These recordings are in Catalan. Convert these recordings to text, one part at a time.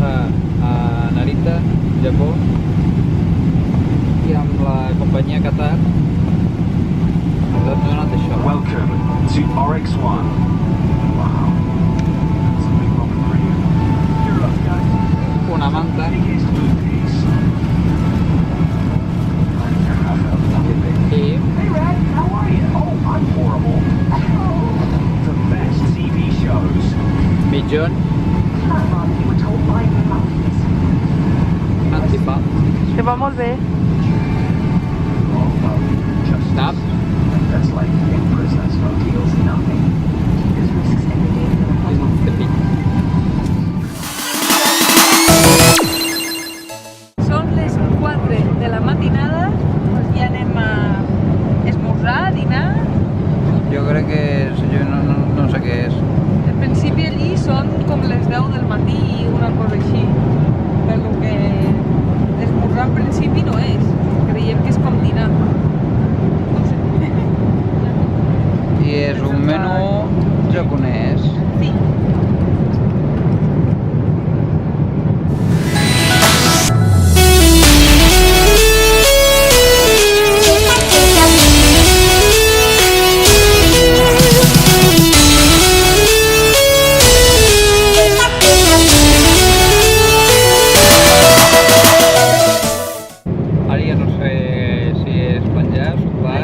passar a Narita, Japó, i amb la companyia Qatar ens han donat això. Welcome to RX-1. Wow. Something wrong with you. You're up, guys. Una manta It is movies. i Hey, Red, how are you? Oh, I'm horrible. The best TV shows. mitjon antifa. Que va molt bé. Tap. That's like Empress, that's no deals, nothing. There's risks every day for the És un tepic. Són les 4 de la matinada, ja anem a esmorzar, a dinar. Jo crec que és, jo no sé què és. En principi allí són com les 10 del matí, una cosa així. Per lo que esmorzar en principi no és. Creiem que és com dinar. No sé. I és un menú japonès. Sí. Ara ja no sé si és menjar, sopar,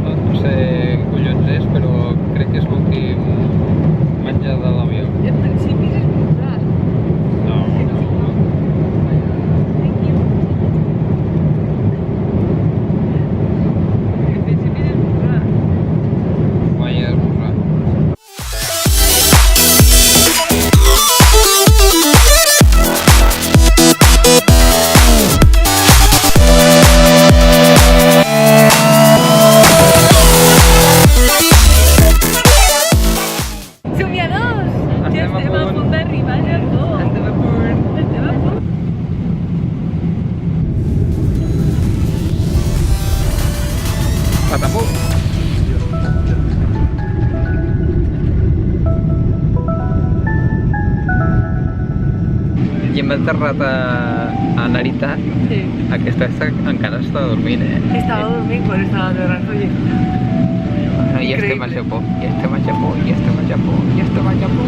no sé què collons és, però crec que és l'últim menjar de l'avió. En principi és esmorzar. No. En principi és esmorzar. Vaya esmorzar. Somiadors! Ja Estem a estem a punt. punt d'arribar a Japó. Estem a punt. Estem a punt. Patapó. I hem aterrat a Narita. Sí. Aquesta encara està dormint, Estava dormint quan estava aterrant, oye. I estem a Japó, i estem a Japó, i estem a Japó, i estem a Japó.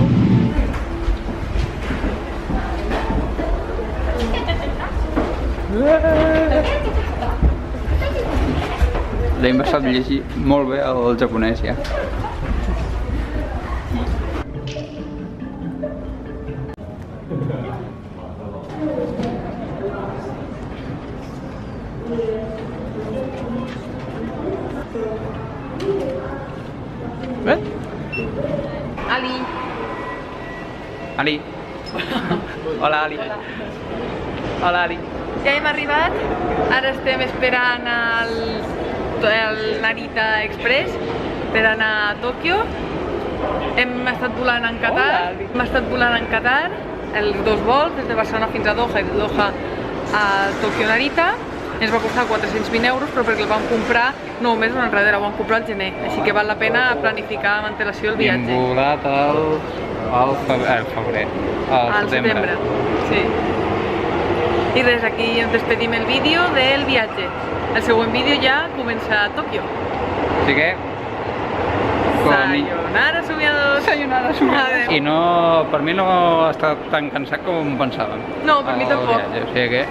L'hem passat llegir molt bé el japonès, ja. Bé? Ali. Ali. Hola, Ali. Hola, Ali. Ja hem arribat. Ara estem esperant el Narita Express per anar a Tòquio. Hem estat volant en Qatar. Hem estat volant en Qatar els dos vols, des de Barcelona fins a Doha i de Doha a Tòquio Narita. Ens va costar 420 euros, però perquè el vam comprar 9 mesos enrere, ho vam comprar al gener, així que val la pena planificar amb antelació el I hem viatge. volat al febrer, al setembre. Sí. I des d'aquí ens despedim el vídeo del viatge. El següent vídeo ja comença a Tòquio. Així que... Sayonara, somiadors! Sayonara, somiadors! I no, per mi no ha estat tan cansat com pensàvem. No, per mi tampoc. Viatge, o sigui que...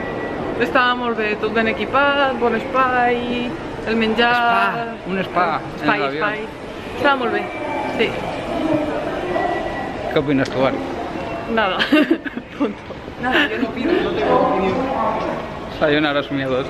Estava molt bé, tot ben equipat, bon espai, el menjar... Spa, un spa en Espai, l'avió. espai. Estava molt bé, sí. Què opines tu, Ari? Nada. Punto. Nada, yo no pido, no tengo opinión. Sayonara, somiadors.